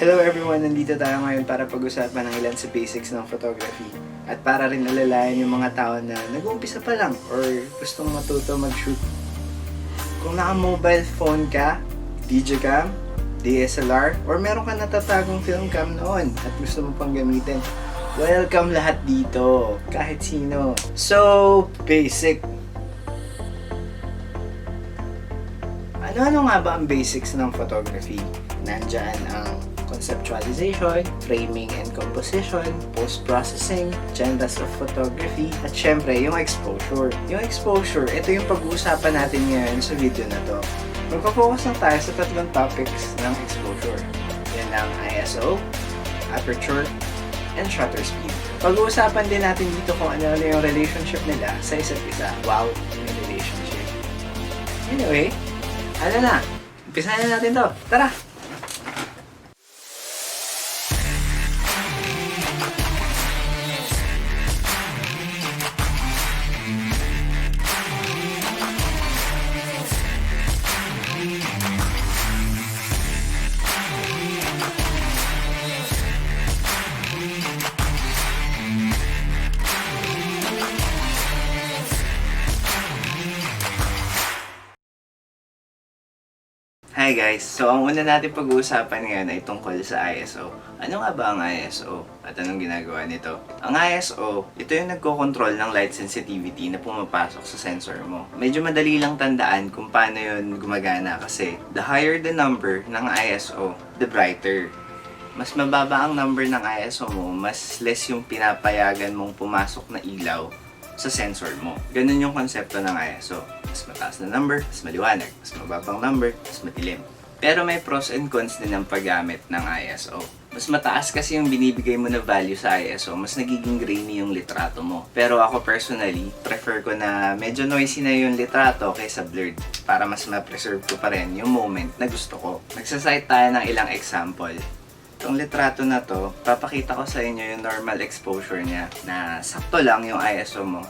Hello everyone! Nandito tayo ngayon para pag-usapan ng ilan sa basics ng photography at para rin alalayan yung mga tao na nag-uumpisa pa lang or gustong matuto mag-shoot. Kung naka-mobile phone ka, Digicam, DSLR, or meron ka natatagong film cam noon at gusto mo pang gamitin, welcome lahat dito, kahit sino. So, basic. Ano nga ba ang basics ng photography? Nandyan ang conceptualization, framing and composition, post-processing, genres of photography, at syempre yung exposure. Yung exposure, ito yung pag-uusapan natin ngayon sa video na to. Magpo-focus lang tayo sa tatlong topics ng exposure. Yan ang ISO, aperture, and shutter speed. Pag-uusapan din natin dito kung ano yung relationship nila sa isa't isa. Wow, yung relationship. Anyway, ano na? Umpisahan na natin to. Tara! Hi guys! So ang una natin pag-uusapan ngayon ay tungkol sa ISO. Ano nga ba ang ISO? At anong ginagawa nito? Ang ISO, ito yung nagko-control ng light sensitivity na pumapasok sa sensor mo. Medyo madali lang tandaan kung paano yun gumagana kasi the higher the number ng ISO, the brighter. Mas mababa ang number ng ISO mo, mas less yung pinapayagan mong pumasok na ilaw sa sensor mo. Ganun yung konsepto ng ISO. Mas mataas na number, mas maliwanag. Mas mababang number, mas madilim. Pero may pros and cons din ang paggamit ng ISO. Mas mataas kasi yung binibigay mo na value sa ISO, mas nagiging grainy yung litrato mo. Pero ako personally, prefer ko na medyo noisy na yung litrato kaysa blurred para mas ma-preserve ko pa rin yung moment na gusto ko. Nagsasite tayo ng ilang example. Itong litrato na to, papakita ko sa inyo yung normal exposure niya na sakto lang yung ISO mo.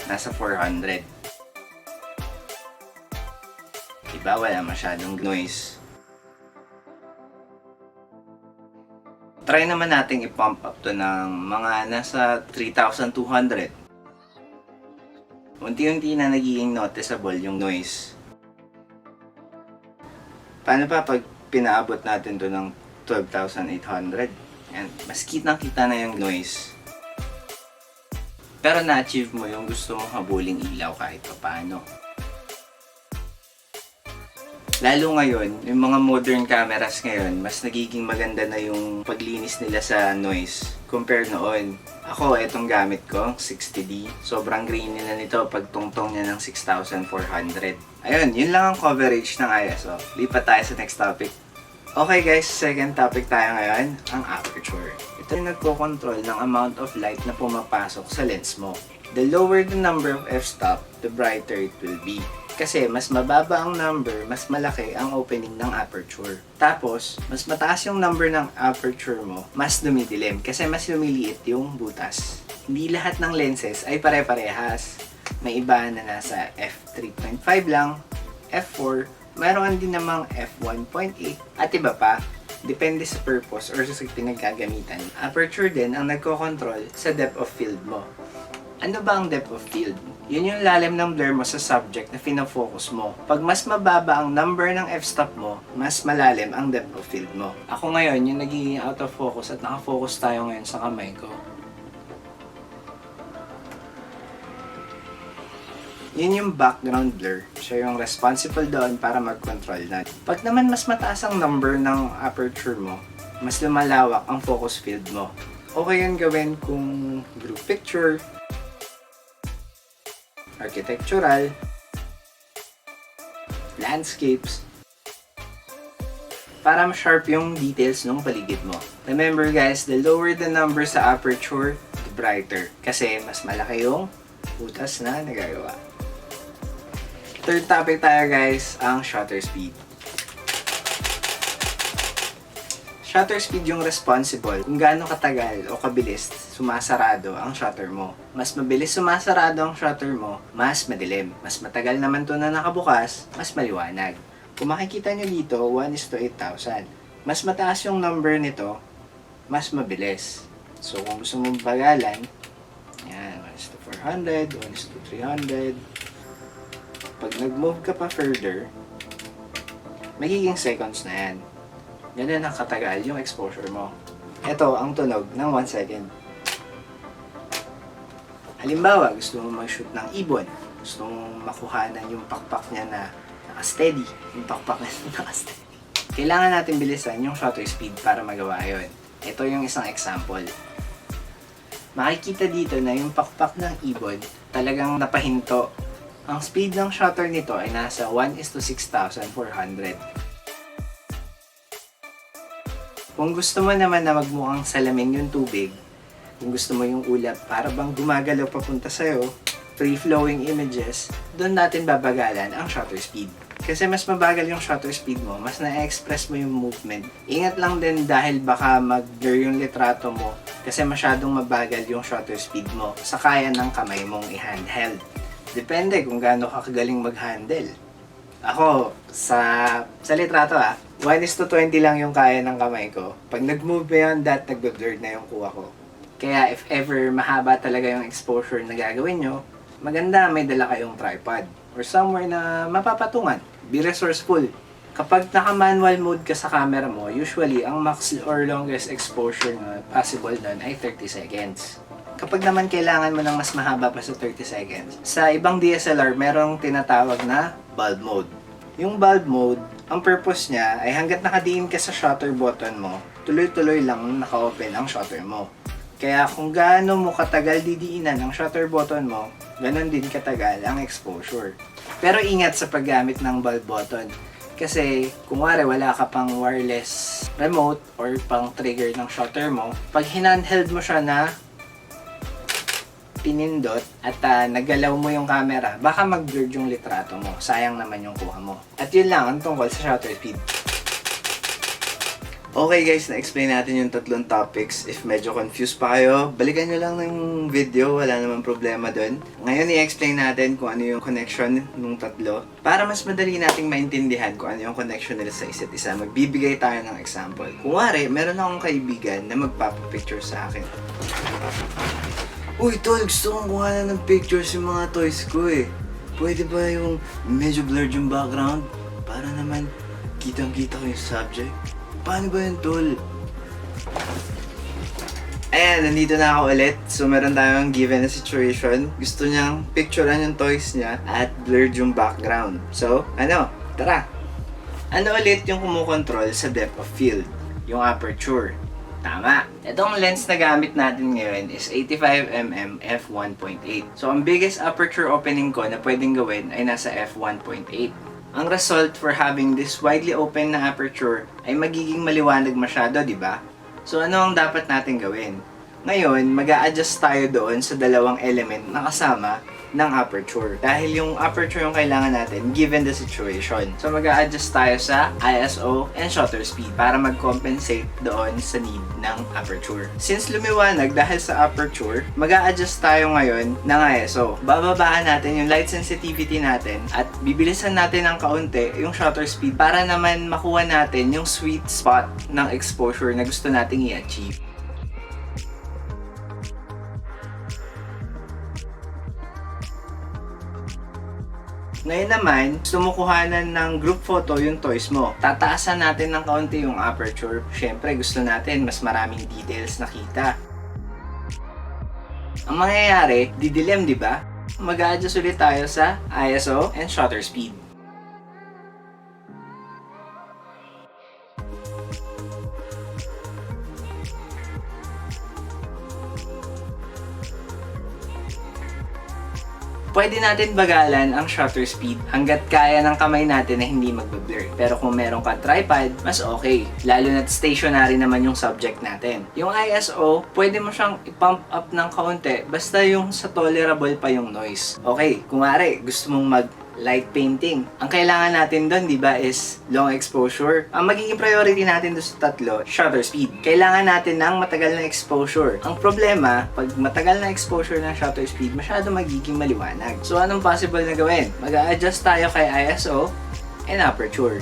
Nasa 400. Diba? Wala masyadong noise. Try naman natin i-pump up to ng mga nasa 3,200. Unti-unti na nagiging noticeable yung noise. Paano pa pag pinaabot natin to ng 12,800? And mas kitang-kita na yung noise. Pero na-achieve mo yung gusto mong habuling ilaw kahit pa paano. Lalo ngayon, yung mga modern cameras ngayon, mas nagiging maganda na yung paglinis nila sa noise compare noon. Ako, itong gamit ko, 60D. Sobrang grainy na nito pag tungtong niya ng 6,400. Ayun, yun lang ang coverage ng ISO. Lipat tayo sa next topic. Okay guys, second topic tayo ngayon, ang aperture. Ito yung nagko-control ng amount of light na pumapasok sa lens mo. The lower the number of f-stop, the brighter it will be. Kasi mas mababa ang number, mas malaki ang opening ng aperture. Tapos, mas mataas yung number ng aperture mo, mas dumidilim kasi mas lumiliit yung butas. Hindi lahat ng lenses ay pare-parehas. May iba na nasa f3.5 lang, f4, mayroon din namang f1.8 at iba pa. Depende sa purpose or sa pinagkagamitan. Aperture din ang nagko-control sa depth of field mo. Ano ba ang depth of field? Yun yung lalim ng blur mo sa subject na fina-focus mo. Pag mas mababa ang number ng f-stop mo, mas malalim ang depth of field mo. Ako ngayon, yung nagiging out of focus at nakafocus tayo ngayon sa kamay ko. Yun yung background blur. Siya yung responsible doon para mag-control na. Pag naman mas mataas ang number ng aperture mo, mas lumalawak ang focus field mo. Okay yun gawin kung group picture, architectural, landscapes, para ma-sharp yung details ng paligid mo. Remember guys, the lower the number sa aperture, the brighter. Kasi mas malaki yung butas na nagagawa. Third topic tayo guys, ang shutter speed. Shutter speed yung responsible kung gaano katagal o kabilis sumasarado ang shutter mo. Mas mabilis sumasarado ang shutter mo, mas madilim. Mas matagal naman to na nakabukas, mas maliwanag. Kung makikita nyo dito, 1:8,000. mas mataas yung number nito, mas mabilis. So, kung gusto mong bagalan, yan, 1:400, 1:300. Pag nag-move ka pa further, magiging seconds na yan. Ganun ang katagal yung exposure mo. Ito ang tunog ng 1 second. Halimbawa, gusto mo mag-shoot ng ibon. Gusto mong makuhanan yung pakpak niya na naka-steady. Yung pakpak na naka-steady. Kailangan natin bilisan yung shutter speed para magawa yun. Ito yung isang example. Makikita dito na yung pakpak ng ibon talagang napahinto. Ang speed ng shutter nito ay nasa 1:6,400. Kung gusto mo naman na magmukhang salamin yung tubig, kung gusto mo yung ulap para bang gumagalaw papunta sa'yo, free-flowing images, doon natin babagalan ang shutter speed. Kasi mas mabagal yung shutter speed mo, mas na-express mo yung movement. Ingat lang din dahil baka mag-blur yung litrato mo kasi masyadong mabagal yung shutter speed mo sa kaya ng kamay mong i-handheld. Depende kung gaano ka kagaling mag-handle. Ako, sa litrato 1:20 lang yung kaya ng kamay ko. Pag nag-move beyond that, nag-blur na yung kuha ko. Kaya if ever mahaba talaga yung exposure na gagawin nyo, maganda may dala kayong tripod or somewhere na mapapatungan. Be resourceful. Kapag naka-manual mode ka sa camera mo, usually ang max or longest exposure na possible doon ay 30 seconds. Kapag naman kailangan mo ng mas mahaba pa sa 30 seconds, sa ibang DSLR merong tinatawag na bulb mode. Yung bulb mode, ang purpose niya ay hanggat nakadiin ka sa shutter button mo, tuloy-tuloy lang naka-open ang shutter mo. Kaya kung gaano mo katagal didiinan ang shutter button mo, ganon din katagal ang exposure. Pero ingat sa paggamit ng bulb button. Kasi kung wala ka pang wireless remote or pang trigger ng shutter mo, pag hinandheld mo siya na pinindot at nagalaw mo yung camera, baka mag-blur yung litrato mo. Sayang naman yung kuha mo. At yun lang ang tungkol sa shutter speed. Okay guys, na-explain natin yung tatlong topics. If medyo confused pa kayo, balikan nyo lang ng video, wala namang problema dun. Ngayon i-explain natin kung ano yung connection ng tatlo para mas madali nating maintindihan kung ano yung connection nila sa isa't isa. Magbibigay tayo ng example. Kunwari, meron akong kaibigan na magpapapicture sa akin. Uy tol, gusto kong kuha na ng pictures yung mga toys ko eh. Pwede ba yung medyo blurred yung background? Para naman kitang-kita ko yung subject. Paano ba yun tol? Ayan, nandito na ako ulit. So meron tayong given na situation. Gusto niyang picturean yung toys niya at blurred yung background. So, tara! Ano ulit yung kumukontrol sa depth of field? Yung aperture. Tama. Itong lens na gamit natin ngayon is 85mm f1.8. So, ang biggest aperture opening ko na pwedeng gawin ay nasa f1.8. Ang result for having this widely open na aperture ay magiging maliwanag masyado, di ba? So, ano ang dapat natin gawin? Ngayon, mag-a-adjust tayo doon sa dalawang element na kasama ng aperture. Dahil yung aperture yung kailangan natin given the situation. So mag-a-adjust tayo sa ISO and shutter speed para mag-compensate doon sa need ng aperture. Since lumiwanag dahil sa aperture, mag-a-adjust tayo ngayon ng ISO. Bababaan natin yung light sensitivity natin at bibilisan natin ng kaunti yung shutter speed para naman makuha natin yung sweet spot ng exposure na gusto nating i-achieve. Ngayon naman, gusto mo kuhanan ng group photo yung toys mo. Tataasan natin ng kaunti yung aperture. Siyempre, gusto natin mas maraming details nakita. Ang mangyayari, didilim, di ba? Mag-a-adjust ulit tayo sa ISO and shutter speed. Pwede natin bagalan ang shutter speed hanggat kaya ng kamay natin na hindi magbablur. Pero kung meron kang tripod, mas okay. Lalo na't stationary naman yung subject natin. Yung ISO, pwede mo siyang i-pump up ng kaunti basta yung sa tolerable pa yung noise. Okay, kunwari gusto mong light painting. Ang kailangan natin doon, di ba, is long exposure. Ang magiging priority natin doon sa tatlo, shutter speed. Kailangan natin ng matagal na exposure. Ang problema, pag matagal na exposure ng shutter speed, masyado magiging maliwanag. So, anong possible na gawin? Mag-a-adjust tayo kay ISO and aperture.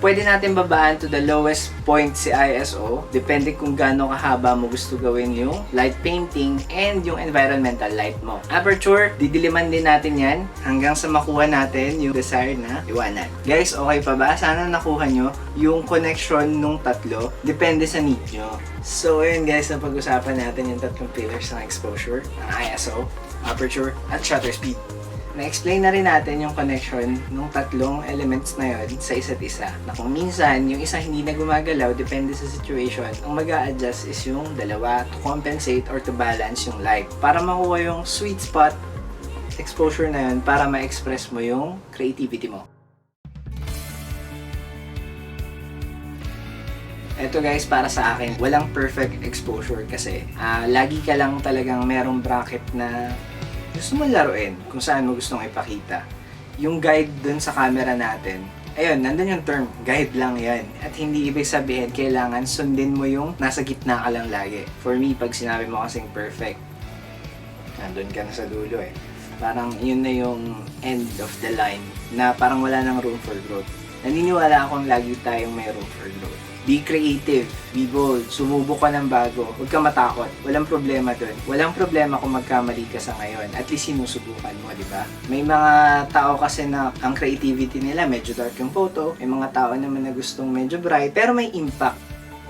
Pwede natin babaan to the lowest point si ISO. Depende kung gaano kahaba mo gusto gawin yung light painting and yung environmental light mo. Aperture, didiliman din natin yan hanggang sa makuha natin yung desired na liwanag. Guys, okay pa ba? Sana nakuha nyo yung connection nung tatlo. Depende sa need nyo. So, ayun guys, napag-usapan natin yung tatlong pillars ng exposure, ng ISO, aperture, at shutter speed. Na-explain na rin natin yung connection ng tatlong elements na yun sa isa't isa. Na kung minsan, yung isa hindi na gumagalaw, depende sa situation, ang mag-a-adjust is yung dalawa to compensate or to balance yung light. Para makuha yung sweet spot exposure na yun, para ma-express mo yung creativity mo. Ito guys, para sa akin, walang perfect exposure kasi lagi ka lang talagang merong bracket na gusto mo laruin kung saan mo gustong ipakita. Yung guide dun sa camera natin, ayun, nandun yung term, guide lang yan. At hindi ibig sabihin, kailangan sundin mo yung nasa gitna ka lang lagi. For me, pag sinabi mo kasing perfect, nandun ka na sa dulo eh. Parang yun na yung end of the line na parang wala nang room for growth. Naniniwala akong lagi tayong may room for growth. Be creative, be bold, sumubok ka ng bago, huwag ka matakot, walang problema dun. Walang problema kung magkamali ka sa ngayon, at least sinusubukan mo, di ba? May mga tao kasi na ang creativity nila medyo dark yung photo, may mga tao naman na gustong medyo bright, pero may impact.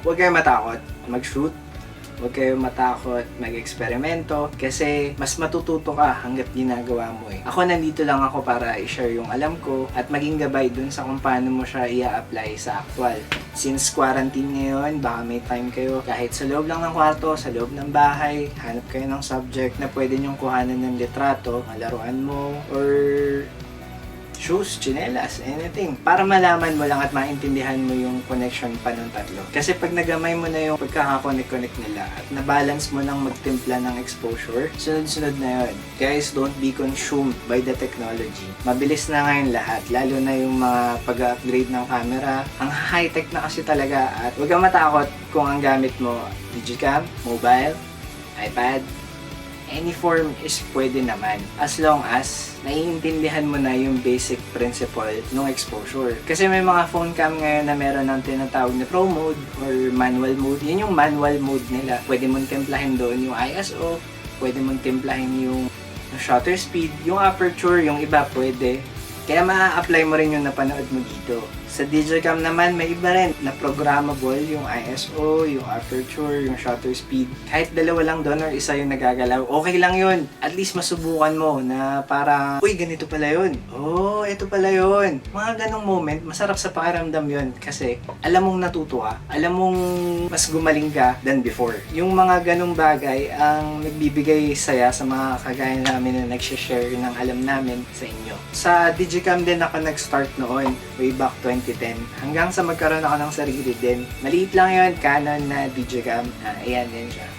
Huwag kayo matakot, mag-shoot. Huwag kayo matakot mag-eksperimento kasi mas matututo ka hanggat ginagawa mo eh. Ako nandito lang ako para i-share yung alam ko at maging gabay dun sa kung paano mo siya i-apply sa actual. Since quarantine ngayon, baka may time kayo kahit sa loob lang ng kwarto, sa loob ng bahay, hanap kayo ng subject na pwede nyong kuhanan ng litrato, malaruan mo, or shoes, chinelas, anything. Para malaman mo lang at maintindihan mo yung connection pa ng tatlo. Kasi pag nagamay mo na yung pagkakakonect-connect nila at nabalance mo lang magtimpla ng exposure, sunod-sunod na yun. Guys, don't be consumed by the technology. Mabilis na ngayon lahat, lalo na yung mga pag-upgrade ng camera. Ang high-tech na kasi talaga at huwag kang matakot kung ang gamit mo Digicam, mobile, iPad, any form is pwede naman as long as naiintindihan mo na yung basic principle ng exposure. Kasi may mga phone cam ngayon na meron ng tinatawag na pro mode or manual mode. Yun yung manual mode nila. Pwede mong templahin doon yung ISO, pwede mong templahin yung shutter speed, yung aperture, yung iba pwede. Kaya ma-apply mo rin yung napanood mo dito. Sa Digicam naman, may iba rin na programmable yung ISO, yung aperture, yung shutter speed. Kahit dalawa lang doon or isa yung nagagalaw, okay lang yun. At least masubukan mo na para, uy, ganito pala yun. Oh, ito pala yun. Mga ganong moment, masarap sa pakiramdam yun. Kasi alam mong natuto ka, alam mong mas gumaling ka than before. Yung mga ganong bagay ang nagbibigay saya sa mga kagaya namin na nagsishare ng alam namin sa inyo. Sa Digicam din ako nag-start noon, way back 2010. Hanggang sa magkaroon ako ng sarili din. Maliit lang yun, Canon na Digicam. Ayan din siya.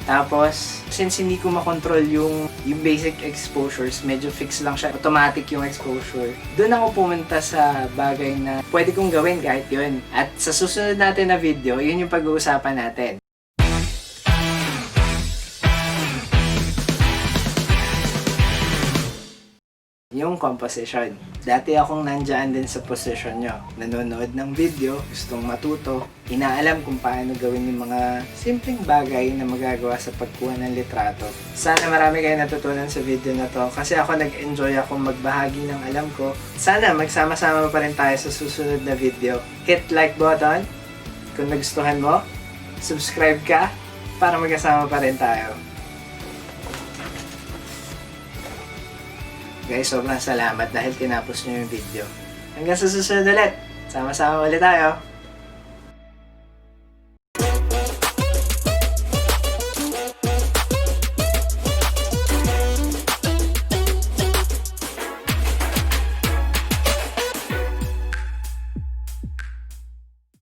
Tapos, since hindi ko makontrol yung basic exposures, medyo fix lang siya. Automatic yung exposure. Doon ako pumunta sa bagay na pwede kong gawin kahit yun. At sa susunod natin na video, yun yung pag-uusapan natin. Yung composition. Dati akong nandyan din sa position nyo. Nanonood ng video, gustong matuto, inaalam kung paano gawin yung mga simpleng bagay na magagawa sa pagkuha ng litrato. Sana marami kayo natutunan sa video na to kasi ako nag-enjoy akong magbahagi ng alam ko. Sana magsama-sama pa rin tayo sa susunod na video. Hit like button kung nagustuhan mo. Subscribe ka para magkasama pa rin tayo. Guys, sobrang salamat dahil tinapos nyo yung video. Hanggang sa susunod ulit. Sama-sama ulit tayo.